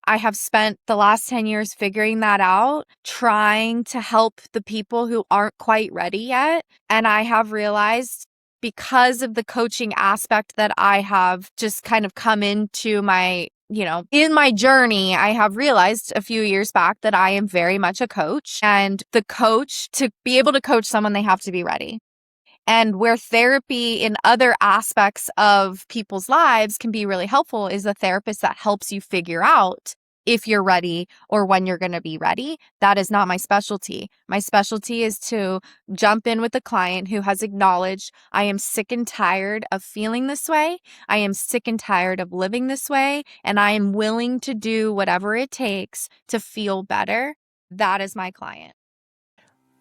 I have spent the last 10 years figuring that out, trying to help the people who aren't quite ready yet. And I have realized because of the coaching aspect that I have just kind of come into my, in my journey, I have realized a few years back that I am very much a coach. And the coach, to be able to coach someone, they have to be ready. And where therapy in other aspects of people's lives can be really helpful is a therapist that helps you figure out if you're ready or when you're going to be ready. That is not my specialty. My specialty is to jump in with a client who has acknowledged, I am sick and tired of feeling this way. I am sick and tired of living this way. And I am willing to do whatever it takes to feel better. That is my client.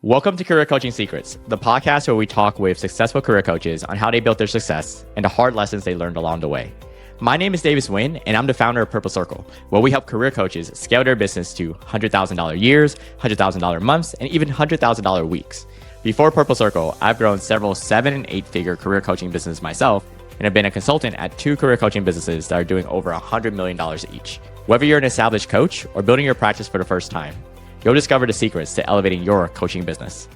Welcome to Career Coaching Secrets, the podcast where we talk with successful career coaches on how they built their success and the hard lessons they learned along the way. My name is Davis Nguyen, and I'm the founder of Purple Circle, where we help career coaches scale their business to $100,000 years, $100,000 months, and even $100,000 weeks. Before Purple Circle, I've grown several 7- and 8-figure career coaching businesses myself, and have been a consultant at 2 career coaching businesses that are doing over $100 million each. Whether you're an established coach or building your practice for the first time, you'll discover the secrets to elevating your coaching business.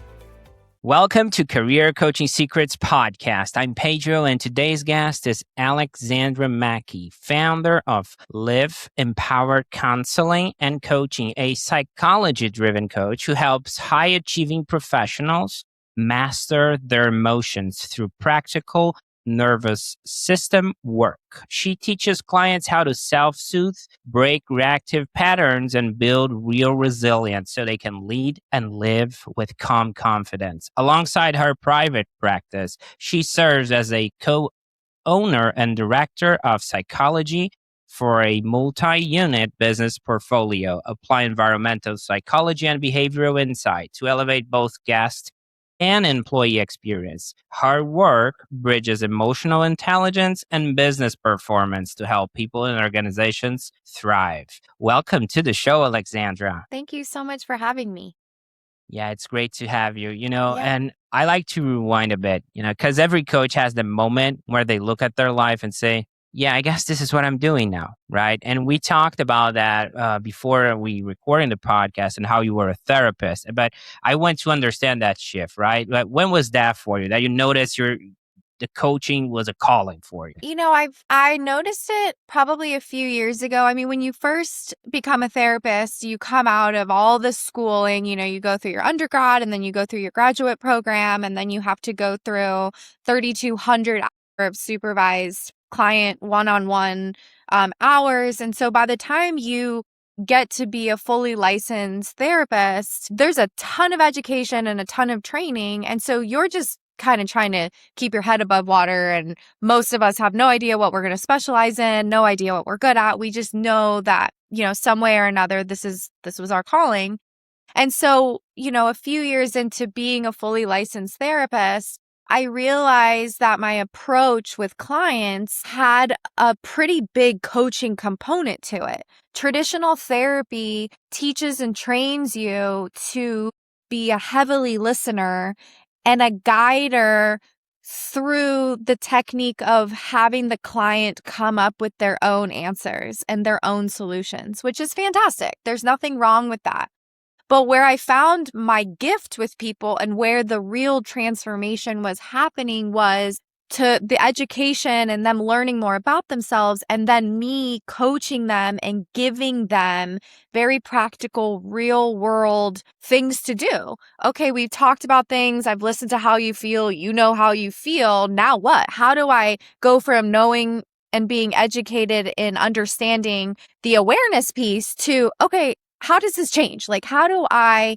Welcome to Career Coaching Secrets Podcast. I'm Pedro, and today's guest is Alexandra Mackey, founder of Live Empowered Counseling and Coaching, a psychology-driven coach who helps high-achieving professionals master their emotions through practical nervous system work. She teaches clients how to self-soothe, break reactive patterns, and build real resilience so they can lead and live with calm confidence. Alongside her private practice, she serves as a co-owner and director of psychology for a multi-unit business portfolio, apply environmental psychology and behavioral insight to elevate both guest and employee experience. Her work bridges emotional intelligence and business performance to help people and organizations thrive. Welcome to the show, Alexandra. Thank you so much for having me. Yeah, it's great to have you, and I like to rewind a bit, because every coach has the moment where they look at their life and say, yeah, I guess this is what I'm doing now, right? And we talked about that before we recorded the podcast and how you were a therapist. But I want to understand that shift, right? Like, when was that for you? That you noticed the coaching was a calling for you? I noticed it probably a few years ago. I mean, when you first become a therapist, you come out of all the schooling, you go through your undergrad and then you go through your graduate program, and then you have to go through 3,200 hours of supervised client one-on-one hours. And so by the time you get to be a fully licensed therapist, there's a ton of education and a ton of training. And so you're just kind of trying to keep your head above water. And most of us have no idea what we're going to specialize in, no idea what we're good at. We just know that, some way or another, this was our calling. And so, a few years into being a fully licensed therapist, I realized that my approach with clients had a pretty big coaching component to it. Traditional therapy teaches and trains you to be a heavily listener and a guider through the technique of having the client come up with their own answers and their own solutions, which is fantastic. There's nothing wrong with that. But where I found my gift with people and where the real transformation was happening was to the education and them learning more about themselves, and then me coaching them and giving them very practical, real world things to do. Okay, we've talked about things. I've listened to how you feel. You know how you feel. Now what? How do I go from knowing and being educated in understanding the awareness piece to, okay, how does this change? Like, how do I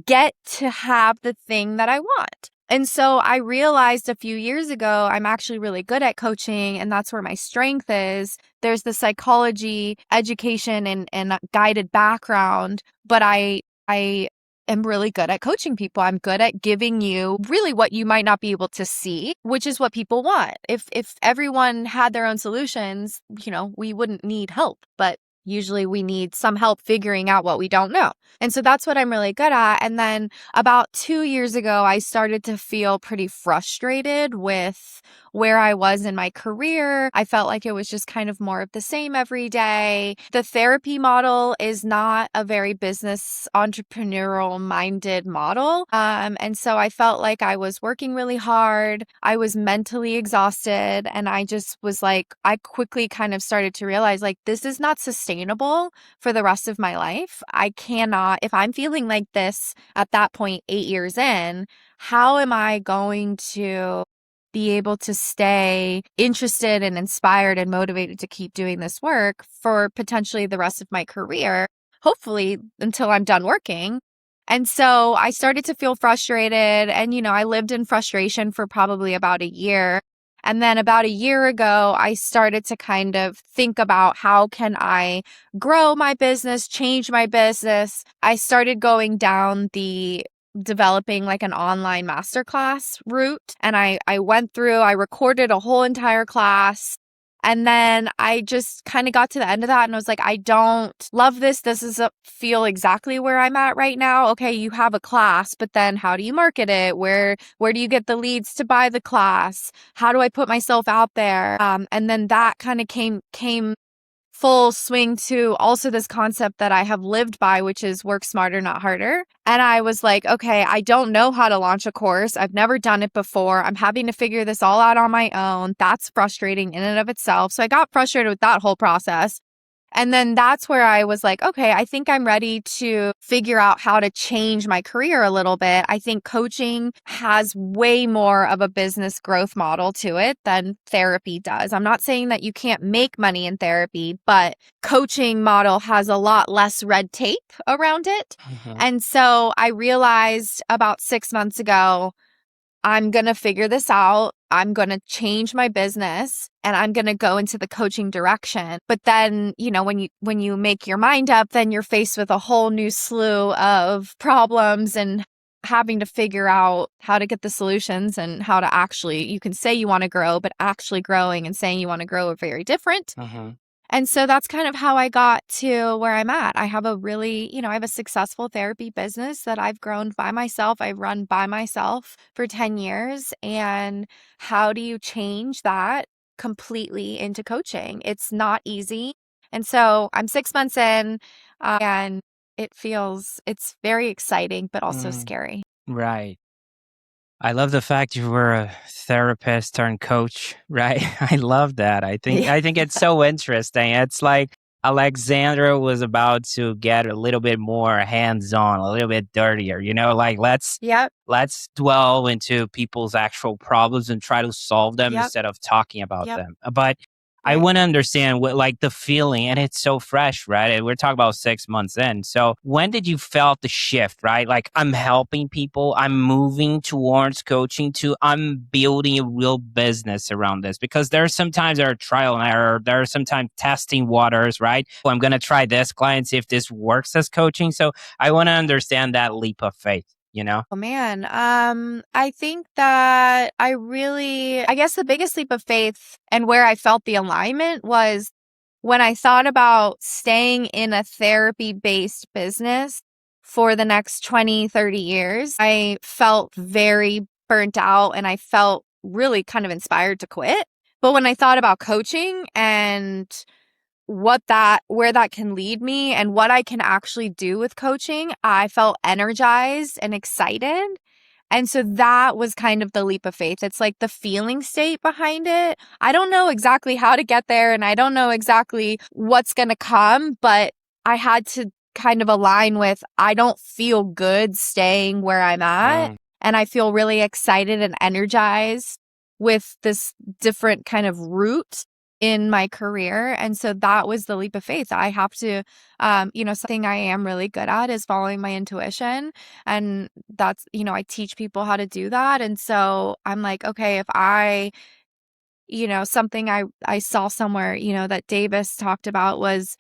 get to have the thing that I want? And so I realized a few years ago, I'm actually really good at coaching, and that's where my strength is. There's the psychology, education, and guided background, but I am really good at coaching people. I'm good at giving you really what you might not be able to see, which is what people want. If everyone had their own solutions, we wouldn't need help, but usually we need some help figuring out what we don't know. And so that's what I'm really good at. And then about 2 years ago, I started to feel pretty frustrated with where I was in my career. I felt like it was just kind of more of the same every day. The therapy model is not a very business entrepreneurial minded model. And so I felt like I was working really hard. I was mentally exhausted. And I just was like, I quickly kind of started to realize like, this is not sustainable for the rest of my life. I cannot, if I'm feeling like this at that point, 8 years in, how am I going to be able to stay interested and inspired and motivated to keep doing this work for potentially the rest of my career, hopefully until I'm done working? And so I started to feel frustrated. And, I lived in frustration for probably about a year. And then about a year ago, I started to kind of think about how can I grow my business, change my business. I started going down the developing like an online masterclass route. And I went through, I recorded a whole entire class. And then I just kind of got to the end of that and I was like, I don't love this. This is feel exactly where I'm at right now. Okay, you have a class, but then how do you market it? Where do you get the leads to buy the class? How do I put myself out there? And then that kind of came full swing to also this concept that I have lived by, which is work smarter, not harder. And I was like, okay, I don't know how to launch a course. I've never done it before. I'm having to figure this all out on my own. That's frustrating in and of itself. So I got frustrated with that whole process. And then that's where I was like, okay, I think I'm ready to figure out how to change my career a little bit. I think coaching has way more of a business growth model to it than therapy does. I'm not saying that you can't make money in therapy, but coaching model has a lot less red tape around it. And so I realized about 6 months ago, I'm going to figure this out. I'm going to change my business and I'm going to go into the coaching direction. But then, when you make your mind up, then you're faced with a whole new slew of problems and having to figure out how to get the solutions and how to actually, you can say you want to grow, but actually growing and saying you want to grow are very different. And so that's kind of how I got to where I'm at. I have I have a successful therapy business that I've grown by myself. I've run by myself for 10 years. And how do you change that completely into coaching? It's not easy. And so I'm 6 months in, and it's very exciting, but also scary. Right. I love the fact you were a therapist turned coach, right? I love that. I think it's so interesting. It's like Alexandra was about to get a little bit more hands-on, a little bit dirtier, like Yep. let's dwell into people's actual problems and try to solve them Yep. instead of talking about Yep. them. But I Right. want to understand what like the feeling, and it's so fresh, right? And we're talking about 6 months in. So when did you felt the shift, right? Like I'm helping people, I'm moving towards coaching to I'm building a real business around this because there's sometimes there are trial and error. There are sometimes testing waters, right? Well, I'm going to try this client, see if this works as coaching. So I want to understand that leap of faith. Oh man. I think that I guess the biggest leap of faith and where I felt the alignment was when I thought about staying in a therapy-based business for the next 20, 30 years. I felt very burnt out and I felt really kind of inspired to quit. But when I thought about coaching and where that can lead me and what I can actually do with coaching, I felt energized and excited. And so that was kind of the leap of faith. It's like the feeling state behind it. I don't know exactly how to get there and I don't know exactly what's going to come, but I had to kind of align with I don't feel good staying where I'm at. And I feel really excited and energized with this different kind of route in my career. And so that was the leap of faith. I have to, something I am really good at is following my intuition. And that's, I teach people how to do that. And so I'm like, okay, if something I saw somewhere, that Davis talked about was,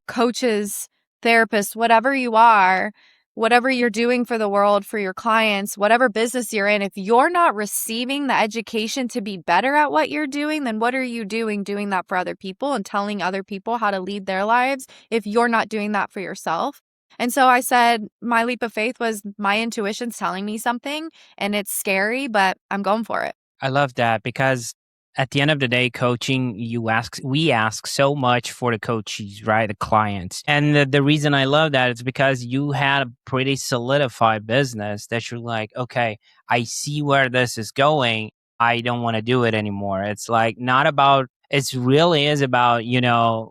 coaches, therapists, whatever you are, whatever you're doing for the world, for your clients, whatever business you're in, if you're not receiving the education to be better at what you're doing, then what are you doing that for other people and telling other people how to lead their lives if you're not doing that for yourself? And so I said, my leap of faith was my intuition's telling me something and it's scary, but I'm going for it. I love that because at the end of the day, coaching, we ask so much for the coaches, right? The clients. And the reason I love that is because you had a pretty solidified business that you're like, okay, I see where this is going. I don't want to do it anymore. It's like not about, it's really is about,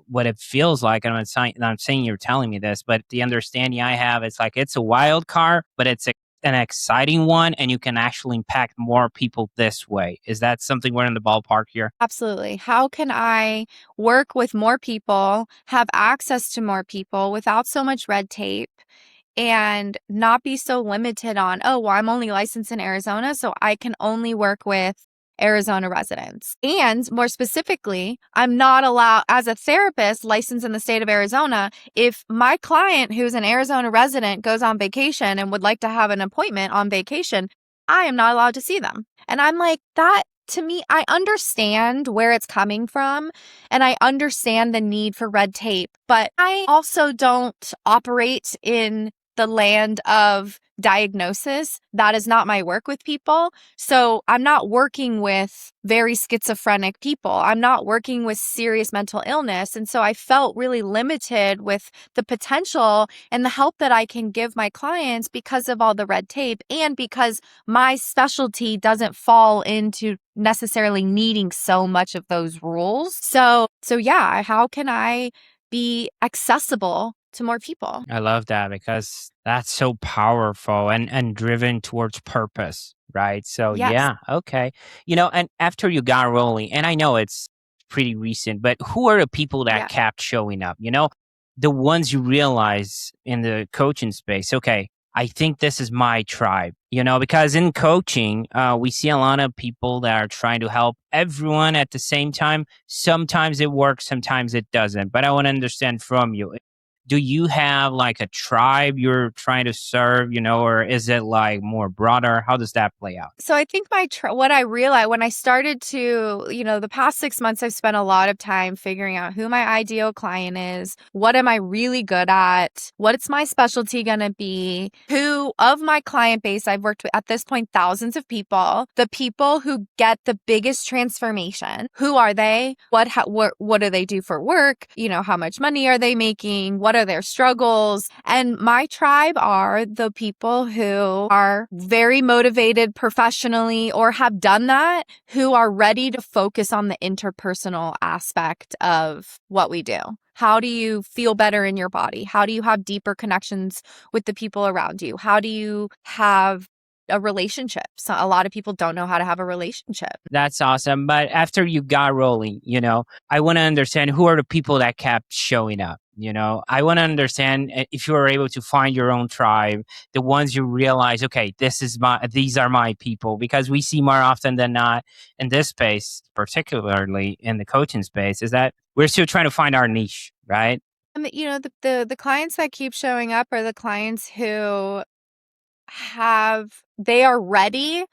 what it feels like. And I'm saying you're telling me this, but the understanding I have, it's like, it's a wild card, but it's an exciting one and you can actually impact more people this way. Is that something we're in the ballpark here? Absolutely. How can I work with more people, have access to more people without so much red tape, and not be so limited on, oh, well, I'm only licensed in Arizona, so I can only work with Arizona residents. And more specifically, I'm not allowed, as a therapist licensed in the state of Arizona, if my client who's an Arizona resident goes on vacation and would like to have an appointment on vacation, I am not allowed to see them. And I'm like, that to me, I understand where it's coming from and I understand the need for red tape, but I also don't operate in the land of diagnosis. That is not my work with people. So I'm not working with very schizophrenic people. I'm not working with serious mental illness. And so I felt really limited with the potential and the help that I can give my clients because of all the red tape and because my specialty doesn't fall into necessarily needing so much of those rules. So yeah, how can I be accessible to more people? I love that because that's so powerful and driven towards purpose, right? So Yes. yeah, okay. And after you got rolling, and I know it's pretty recent, but who are the people that Yeah. kept showing up? The ones you realize in the coaching space, okay, I think this is my tribe, because in coaching, we see a lot of people that are trying to help everyone at the same time. Sometimes it works, sometimes it doesn't. But I want to understand from you, do you have like a tribe you're trying to serve, or is it like more broader? How does that play out? So I think what I realized when I started to, the past 6 months, I've spent a lot of time figuring out who my ideal client is. What am I really good at? What's my specialty going to be? Who of my client base, I've worked with at this point, thousands of people, the people who get the biggest transformation. Who are they? What do they do for work? How much money are they making? What are their struggles? And my tribe are the people who are very motivated professionally or have done that, who are ready to focus on the interpersonal aspect of what we do. How do you feel better in your body? How do you have deeper connections with the people around you? How do you have a relationship? So a lot of people don't know how to have a relationship. That's awesome. But after you got rolling, I want to understand who are the people that kept showing up. I want to understand if you were able to find your own tribe, the ones you realize, okay, these are my people, because we see more often than not in this space, particularly in the coaching space, is that we're still trying to find our niche, right? The clients that keep showing up are the clients who they are ready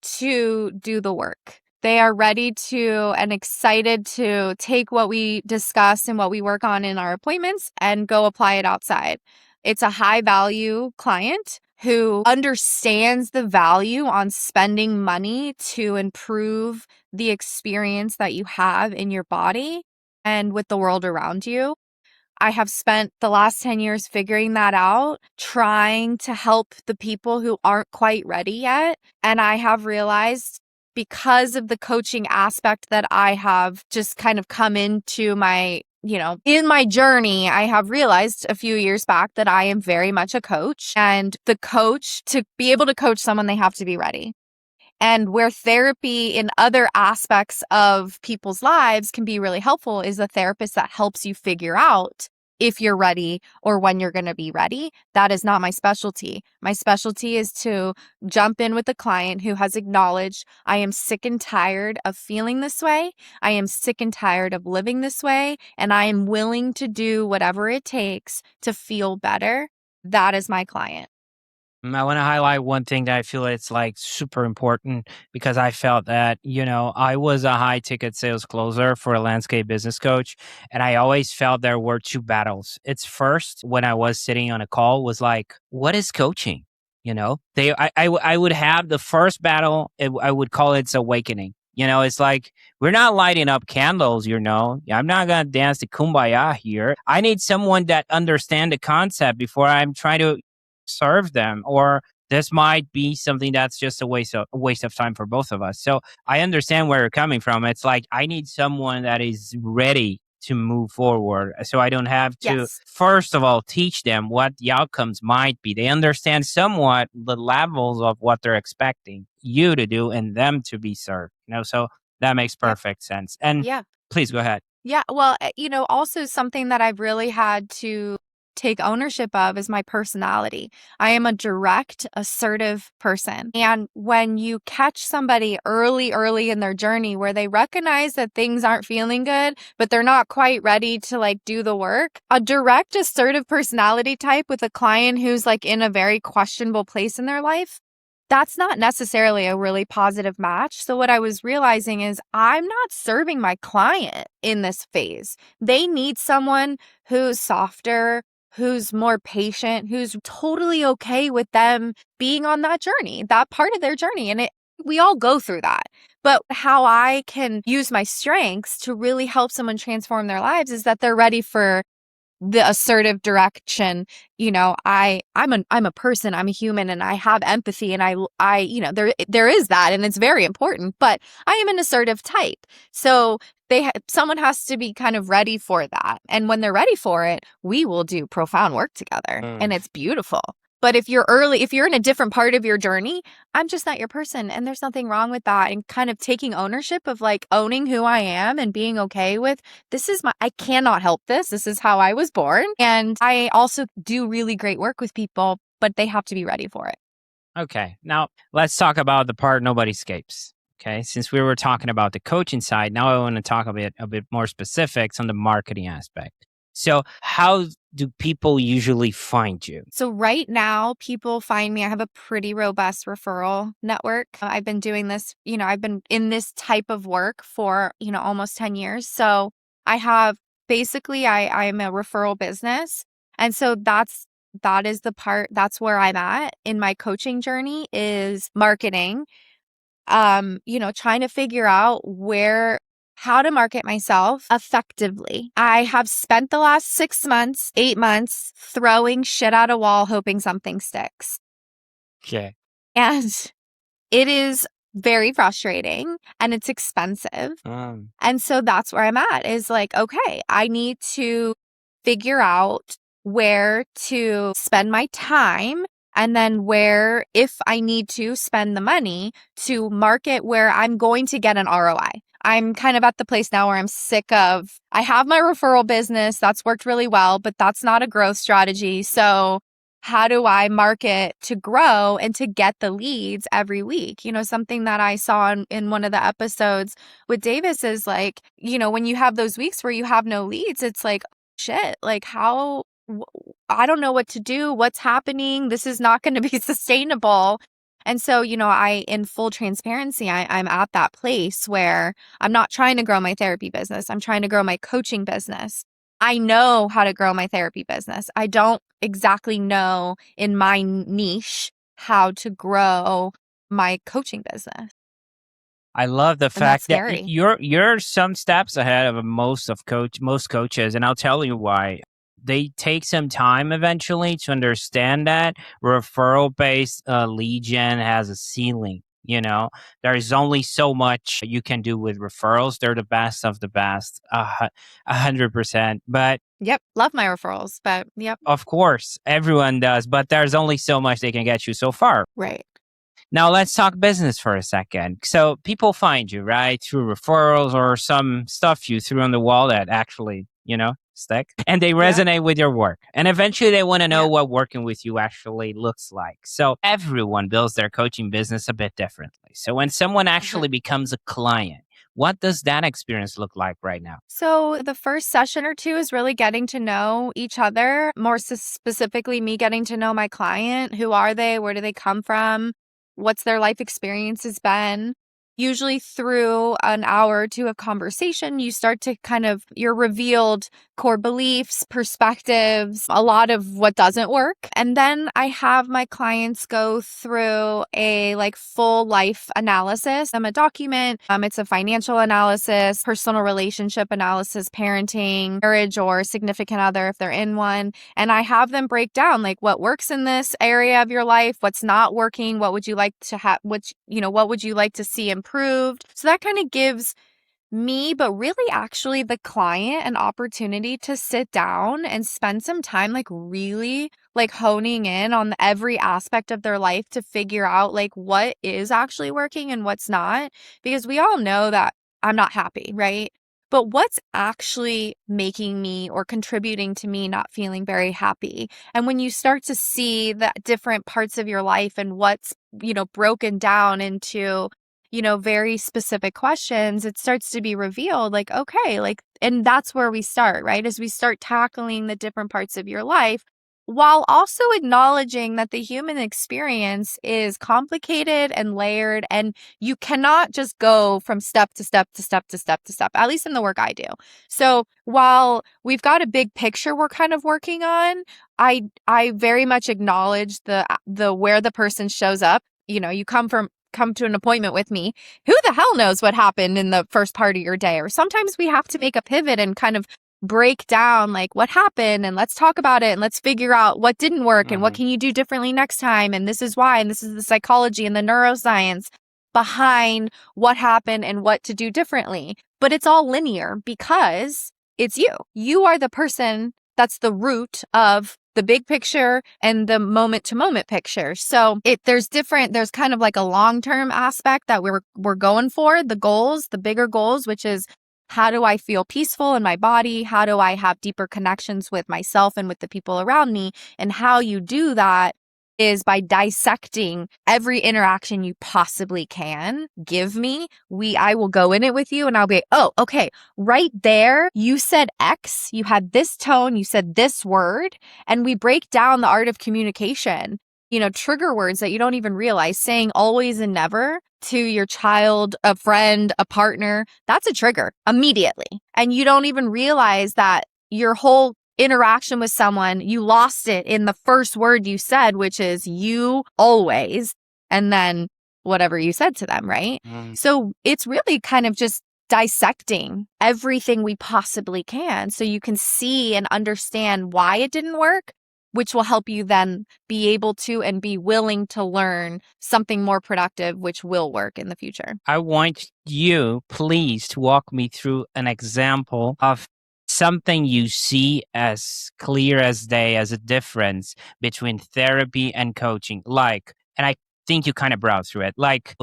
to do the work. They are ready to and excited to take what we discuss and what we work on in our appointments and go apply it outside. It's a high value client who understands the value on spending money to improve the experience that you have in your body and with the world around you. I have spent the last 10 years figuring that out, trying to help the people who aren't quite ready yet. And I have realized because of the coaching aspect that I have just kind of come into in my journey, I have realized a few years back that I am very much a coach. And the coach, to be able to coach someone, they have to be ready. And where therapy in other aspects of people's lives can be really helpful is a therapist that helps you figure out if you're ready or when you're going to be ready. That is not my specialty. My specialty is to jump in with a client who has acknowledged, I am sick and tired of feeling this way. I am sick and tired of living this way. And I am willing to do whatever it takes to feel better. That is my client. I want to highlight one thing that I feel it's like super important because I felt that, I was a high ticket sales closer for a landscape business coach. And I always felt there were two battles. It's first when I was sitting on a call was like, what is coaching? I would have the first battle. I would call it awakening. It's like, we're not lighting up candles. I'm not going to dance the kumbaya here. I need someone that understand the concept before I'm trying to serve them, or this might be something that's just a waste of time for both of us. So I understand where you're coming from. It's like, I need someone that is ready to move forward. So I don't have to, Yes. first of all, teach them what the outcomes might be. They understand somewhat the levels of what they're expecting you to do and them to be served. So that makes Yep. perfect sense. And Yeah. please go ahead. Yeah. Well, also something that I've really had to take ownership of is my personality. I am a direct, assertive person. And when you catch somebody early in their journey where they recognize that things aren't feeling good, but they're not quite ready to like do the work, a direct, assertive personality type with a client who's like in a very questionable place in their life, that's not necessarily a really positive match. So what I was realizing is I'm not serving my client in this phase. They need someone who's softer, who's more patient, who's totally okay with them being on that journey, that part of their journey. And we all go through that. But how I can use my strengths to really help someone transform their lives is that they're ready for the assertive direction. I'm a person, I'm a human, and I have empathy, and there is that, and it's very important, but I am an assertive type. So someone has to be kind of ready for that. And when they're ready for it, we will do profound work together, and it's beautiful. But if you're in a different part of your journey, I'm just not your person. And there's nothing wrong with that. And kind of taking ownership of like owning who I am and being okay with I cannot help this. This is how I was born. And I also do really great work with people, but they have to be ready for it. Okay. Now let's talk about the part nobody escapes. Okay. Since we were talking about the coaching side, now I want to talk a bit more specifics on the marketing aspect. So how do people usually find you? So right now, people find me. I have a pretty robust referral network. I've been doing this, I've been in this type of work for, almost 10 years. So I have basically, I'm a referral business. And so that is the part, that's where I'm at in my coaching journey is marketing. Trying to figure out how to market myself effectively. I have spent the last 6 months, 8 months throwing shit at a wall, hoping something sticks. Okay. And it is very frustrating and it's expensive. And so that's where I'm at is like, okay, I need to figure out where to spend my time and then where, if I need to spend the money to market where I'm going to get an ROI. I'm kind of at the place now where I'm sick of, I have my referral business that's worked really well, but that's not a growth strategy. So how do I market to grow and to get the leads every week? Something that I saw in one of the episodes with Davis is like, when you have those weeks where you have no leads, it's like, shit, like I don't know what to do. What's happening? This is not going to be sustainable. And so, in full transparency, I'm at that place where I'm not trying to grow my therapy business. I'm trying to grow my coaching business. I know how to grow my therapy business. I don't exactly know in my niche how to grow my coaching business. I love the And that's fact that scary. you're some steps ahead of most coaches, and I'll tell you why. They take some time eventually to understand that referral-based lead gen has a ceiling. There is only so much you can do with referrals. They're the best of the best, 100%. But Yep. Love my referrals, but yep. of course, everyone does. But there's only so much they can get you so far. Right. Now let's talk business for a second. So people find you, right, through referrals or some stuff you threw on the wall that actually, stick, and they Yeah. resonate with your work. And eventually they want to know Yeah. what working with you actually looks like. So everyone builds their coaching business a bit differently. So when someone actually becomes a client, what does that experience look like right now? So the first session or two is really getting to know each other, more specifically me getting to know my client. Who are they? Where do they come from? What's their life experience has been? usually through an hour or two of conversation, you start to you're revealed core beliefs, perspectives, a lot of what doesn't work. And then I have my clients go through a full life analysis. A document. It's a financial analysis, personal relationship analysis, parenting, marriage, or significant other if they're in one. And I have them break down what works in this area of your life, what's not working, what would you like to have, what would you like to see improved. So that kind of gives me, but really actually the client, an opportunity to sit down and spend some time really honing in on every aspect of their life to figure out what is actually working and what's not. Because we all know that I'm not happy, right? But what's actually making me or contributing to me not feeling very happy? And when you start to see the different parts of your life and what's, broken down into, very specific questions, it starts to be revealed okay, and that's where we start, right? As we start tackling the different parts of your life, while also acknowledging that the human experience is complicated and layered, and you cannot just go from step to step to step to step to step, at least in the work I do. So while we've got a big picture we're kind of working on, I very much acknowledge the where the person shows up. You come to an appointment with me, who the hell knows what happened in the first part of your day? Or sometimes we have to make a pivot and kind of break down what happened, and let's talk about it, and let's figure out what didn't work and what can you do differently next time, and this is why, and this is the psychology and the neuroscience behind what happened and what to do differently. But it's all linear because it's you are the person that's the root of the big picture and the moment to moment picture. So there's kind of a long-term aspect that we're going for, the bigger goals, which is, how do I feel peaceful in my body? How do I have deeper connections with myself and with the people around me? And how you do that is by dissecting every interaction you possibly can give me. I will go in it with you and I'll be, oh, okay, right there, you said X, you had this tone, you said this word, and we break down the art of communication. Trigger words that you don't even realize, saying always and never to your child, a friend, a partner, that's a trigger immediately. And you don't even realize that your whole interaction with someone, you lost it in the first word you said, which is you always, and then whatever you said to them, right? So it's really kind of just dissecting everything we possibly can so you can see and understand why it didn't work, which will help you then be able to and be willing to learn something more productive, which will work in the future. I want you, please, to walk me through an example of something you see as clear as day as a difference between therapy and coaching. And I think you kind of browse through it.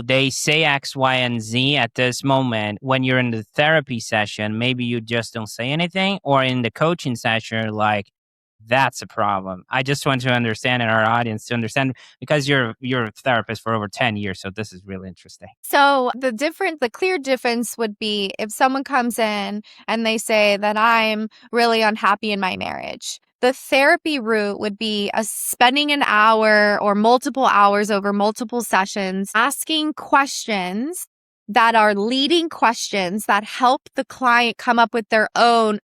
They say X, Y, and Z at this moment. When you're in the therapy session, maybe you just don't say anything, or in the coaching session, that's a problem. I just want to understand, and our audience to understand, because you're a therapist for over 10 years. So this is really interesting. So the clear difference would be if someone comes in and they say that I'm really unhappy in my marriage. The therapy route would be spending an hour or multiple hours over multiple sessions, asking questions that are leading questions that help the client come up with their own,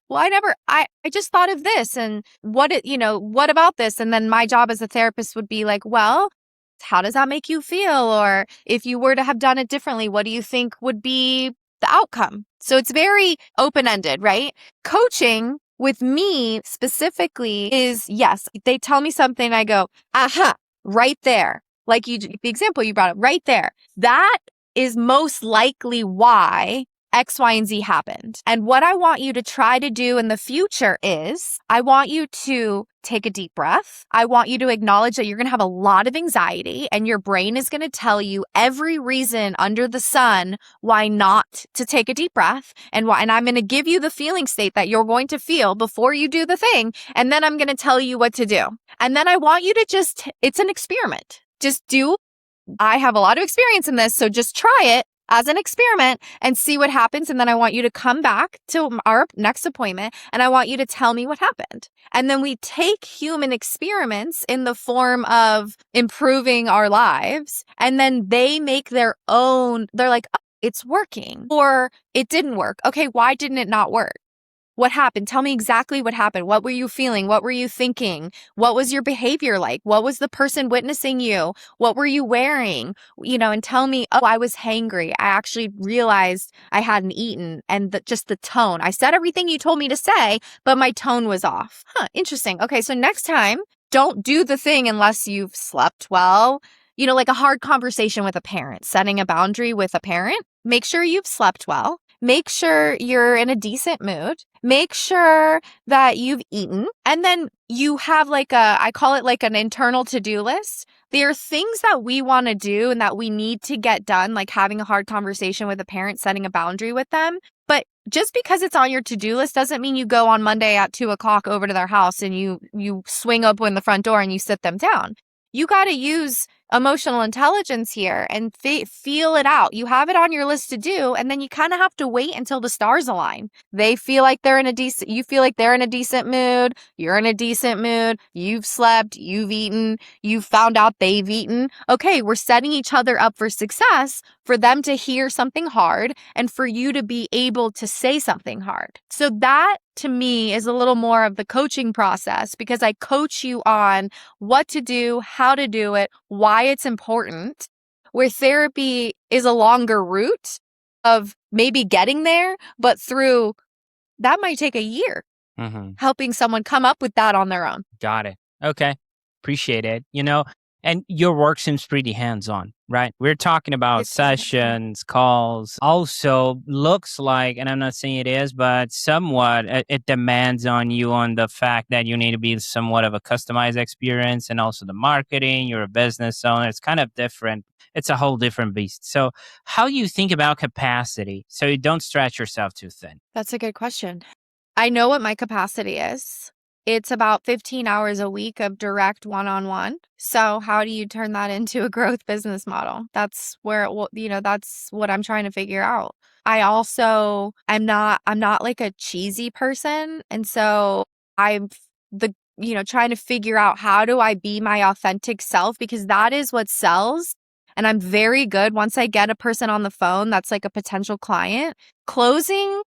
well, I just thought of this, and what about this? And then my job as a therapist would be well, how does that make you feel? Or if you were to have done it differently, what do you think would be the outcome? So it's very open-ended, right? Coaching with me specifically is, yes, they tell me something, I go, aha, right there. The example you brought up, right there. That is most likely why X, Y, and Z happened. And what I want you to try to do in the future is I want you to take a deep breath. I want you to acknowledge that you're going to have a lot of anxiety and your brain is going to tell you every reason under the sun why not to take a deep breath, and I'm going to give you the feeling state that you're going to feel before you do the thing. And then I'm going to tell you what to do. And then I want you to it's an experiment. Just do. I have a lot of experience in this, so just try it. as an experiment and see what happens. And then I want you to come back to our next appointment and I want you to tell me what happened. And then we take human experiments in the form of improving our lives. And then they make their own, they're like, oh, it's working, or it didn't work. Okay, why didn't it not work? What happened? Tell me exactly what happened. What were you feeling? What were you thinking? What was your behavior like? What was the person witnessing you? What were you wearing? And tell me, oh, I was hangry. I actually realized I hadn't eaten, and just the tone. I said everything you told me to say, but my tone was off. Interesting. Okay, so next time, don't do the thing unless you've slept well. Like a hard conversation with a parent, setting a boundary with a parent. Make sure you've slept well. Make sure you're in a decent mood. Make sure that you've eaten. And then you have I call it like an internal to-do list. There are things that we want to do and that we need to get done, like having a hard conversation with a parent, setting a boundary with them. But just because it's on your to-do list doesn't mean you go on Monday at 2:00 over to their house and you swing open the front door and you sit them down. You got to use emotional intelligence here and feel it out. You have it on your list to do, and then you kind of have to wait until the stars align. You feel like they're in a decent mood. You're in a decent mood. You've slept, you've eaten, you've found out they've eaten. Okay, we're setting each other up for success, for them to hear something hard and for you to be able to say something hard. So that to me is a little more of the coaching process, because I coach you on what to do, how to do it, why it's important, where therapy is a longer route of maybe getting there, but through that might take a year, helping someone come up with that on their own. Got it. Okay. Appreciate it. And your work seems pretty hands-on, right? We're talking about sessions, calls. Also looks like, and I'm not saying it is, but somewhat it demands on you on the fact that you need to be somewhat of a customized experience, and also the marketing. You're a business owner. It's kind of different. It's a whole different beast. So how do you think about capacity so you don't stretch yourself too thin? That's a good question. I know what my capacity is. It's about 15 hours a week of direct one-on-one. So how do you turn that into a growth business model? That's where that's what I'm trying to figure out. I'm not like a cheesy person. And so I'm trying to figure out, how do I be my authentic self? Because that is what sells. And I'm very good, once I get a person on the phone that's like a potential client, closing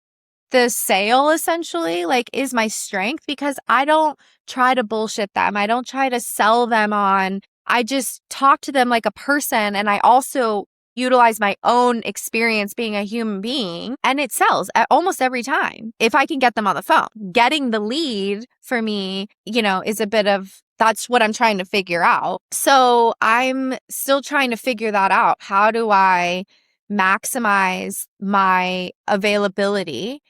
the sale essentially is my strength, because I don't try to bullshit them. I don't try to sell them on. I just talk to them like a person, and I also utilize my own experience being a human being, and it sells almost every time if I can get them on the phone. Getting the lead for me, is a bit of, that's what I'm trying to figure out. So I'm still trying to figure that out. How do I maximize my availability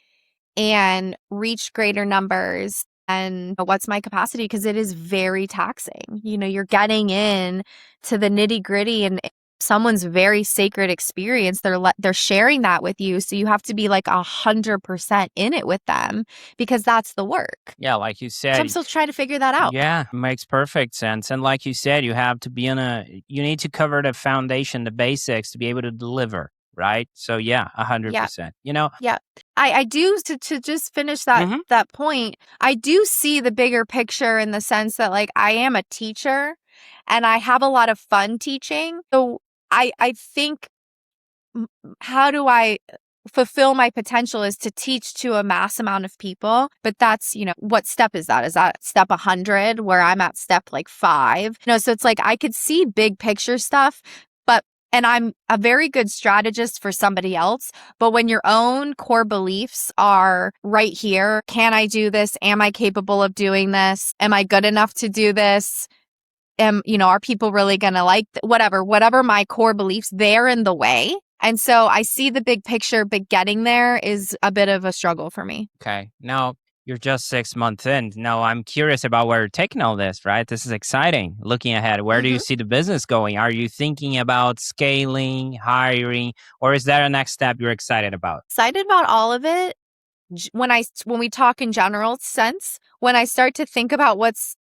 and reach greater numbers? And what's my capacity? Because it is very taxing. You're getting in to the nitty gritty, and someone's very sacred experience. They're sharing that with you. So you have to be like 100% in it with them, because that's the work. Yeah, like you said. So I'm still trying to figure that out. Yeah, makes perfect sense. And like you said, you have to be you need to cover the foundation, the basics, to be able to deliver. Right. So yeah, 100%. Yeah. I do, to just finish that point. I do see the bigger picture, in the sense that I am a teacher and I have a lot of fun teaching. So I think, how do I fulfill my potential is to teach to a mass amount of people. But that's, what step is that? Is that step 100 where I'm at step 5? So it's I could see big picture stuff, and I'm a very good strategist for somebody else. But when your own core beliefs are right here, can I do this? Am I capable of doing this? Am I good enough to do this? Are people really going to whatever my core beliefs, they're in the way. And so I see the big picture, but getting there is a bit of a struggle for me. Okay. Now, you're just 6 months in. Now, I'm curious about where you're taking all this, right? This is exciting. Looking ahead, where do you see the business going? Are you thinking about scaling, hiring, or is that a next step you're excited about? Excited about all of it. When we talk in general sense, when I start to think about what's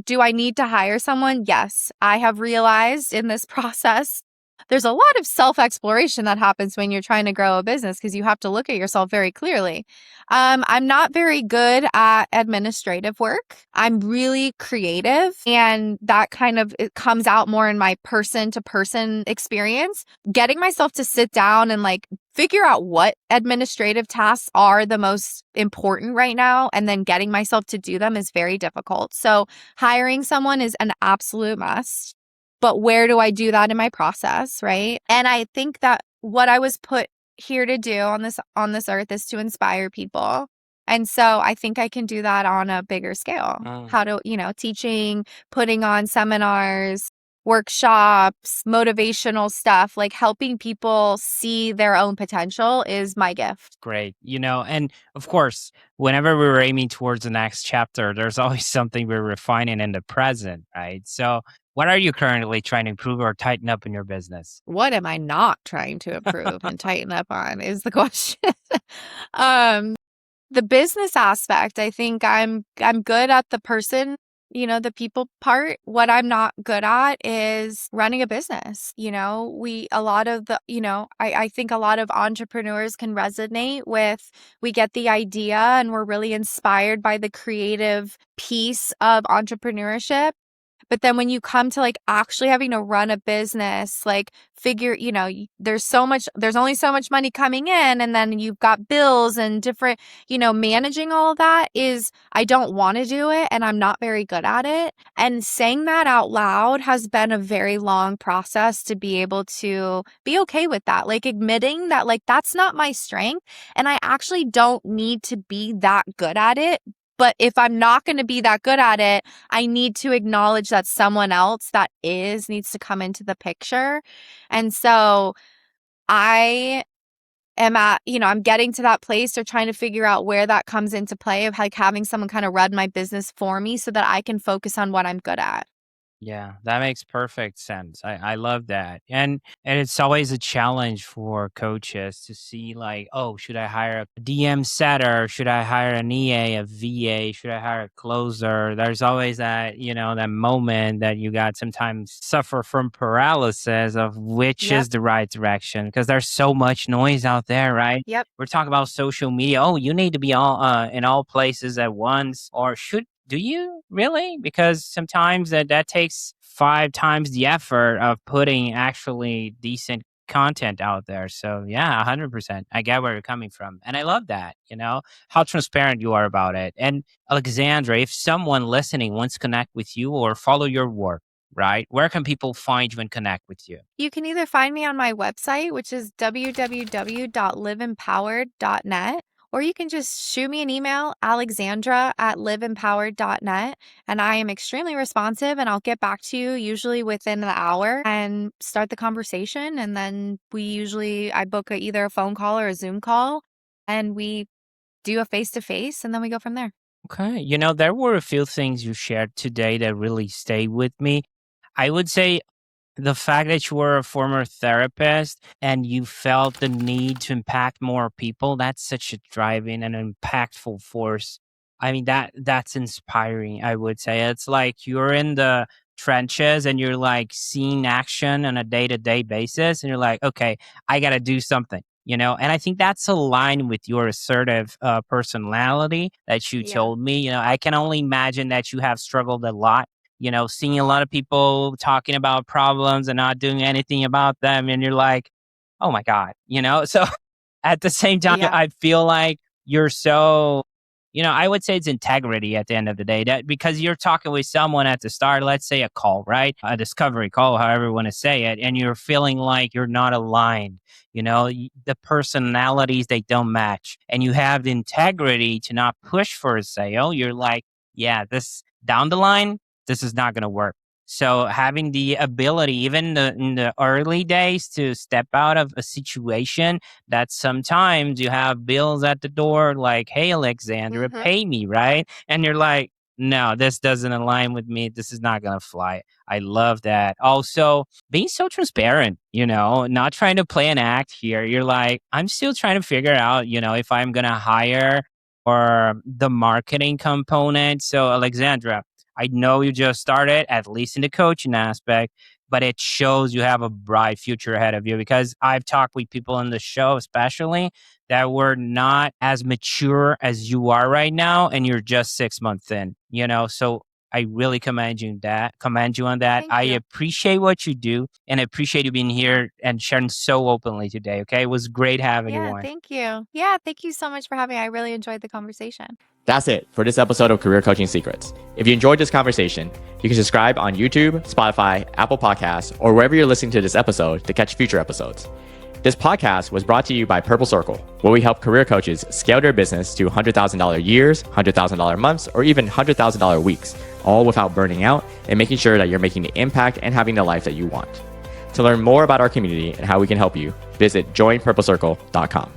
do I need to hire someone? Yes, I have realized in this process there's a lot of self-exploration that happens when you're trying to grow a business because you have to look at yourself very clearly. I'm not very good at administrative work. I'm really creative, and that kind of it comes out more in my person-to-person experience. Getting myself to sit down and like figure out what administrative tasks are the most important right now, and then getting myself to do them is very difficult. So hiring someone is an absolute must. But where do I do that in my process, right? And I think that what I was put here to do on this earth is to inspire people. And so I think I can do that on a bigger scale. How to, teaching, putting on seminars, workshops, motivational stuff, like helping people see their own potential is my gift. Great. And of course, whenever we're aiming towards the next chapter, there's always something we're refining in the present, right? So, what are you currently trying to improve or tighten up in your business? What am I not trying to improve and tighten up on is the question. um the business aspect, I think I'm good at the person, the people part. What I'm not good at is running a business. A lot of the, I think a lot of entrepreneurs can resonate with, we get the idea and we're really inspired by the creative piece of entrepreneurship. But then when you come to like actually having to run a business, like figure, there's only so much money coming in, and then you've got bills and different, managing all of that I don't want to do it, and I'm not very good at it. And saying that out loud has been a very long process to be able to be okay with that, like admitting that like that's not my strength, and I actually don't need to be that good at it. But if I'm not going to be that good at it, I need to acknowledge that someone else that needs to come into the picture. And so I am I'm getting to that place or trying to figure out where that comes into play of like having someone kind of run my business for me so that I can focus on what I'm good at. Yeah, that makes perfect sense. I love that. And it's always a challenge for coaches to see like, oh, should I hire a DM setter? Should I hire an EA, a VA? Should I hire a closer? There's always that, that moment that you got sometimes suffer from paralysis of which Yep. is the right direction because there's so much noise out there, right? Yep. We're talking about social media. Oh, you need to be all in all places at once, or should do you really? Because sometimes that takes 5 times the effort of putting actually decent content out there. So yeah, 100%. I get where you're coming from. And I love that, how transparent you are about it. And Alexandra, if someone listening wants to connect with you or follow your work, right? Where can people find you and connect with you? You can either find me on my website, which is www.liveempowered.net, or you can just shoot me an email, alexandra@liveempowered.net, and I am extremely responsive, and I'll get back to you usually within the hour and start the conversation. And then I book either a phone call or a Zoom call, and we do a face-to-face, and then we go from there. Okay. There were a few things you shared today that really stayed with me. I would say the fact that you were a former therapist and you felt the need to impact more people, that's such a driving and impactful force. I mean, that's inspiring, I would say. It's like you're in the trenches and you're like seeing action on a day-to-day basis and you're like, okay, I got to do something. And I think that's aligned with your assertive personality that you Yeah. told me. I can only imagine that you have struggled a lot, seeing a lot of people talking about problems and not doing anything about them. And you're like, oh my God, So at the same time, Yeah. I feel like you're so, I would say it's integrity at the end of the day. That because you're talking with someone at the start, let's say a call, right? A discovery call, however you want to say it, and you're feeling like you're not aligned. The personalities they don't match, and you have the integrity to not push for a sale. You're like, yeah, this down the line, this is not going to work. So having the ability, even in the early days, to step out of a situation that sometimes you have bills at the door, like, "Hey, Alexandra, Mm-hmm. pay me," right? And you're like, "No, this doesn't align with me. This is not gonna fly." I love that. Also, being so transparent, not trying to play an act here. You're like, I'm still trying to figure out, if I'm gonna hire or the marketing component. So, Alexandra, I know you just started, at least in the coaching aspect, but it shows you have a bright future ahead of you. Because I've talked with people on the show, especially, that were not as mature as you are right now, and you're just 6 months in, So I really commend you on that. Thank I you. appreciate what you do, and I appreciate you being here and sharing so openly today. Okay. It was great having you Yeah, on. thank you. Yeah, thank you so much for having me. I really enjoyed the conversation. That's it for this episode of Career Coaching Secrets. If you enjoyed this conversation, you can subscribe on YouTube, Spotify, Apple Podcasts, or wherever you're listening to this episode to catch future episodes. This podcast was brought to you by Purple Circle, where we help career coaches scale their business to $100,000 years, $100,000 months, or even $100,000 weeks, all without burning out and making sure that you're making the impact and having the life that you want. To learn more about our community and how we can help you, visit joinpurplecircle.com.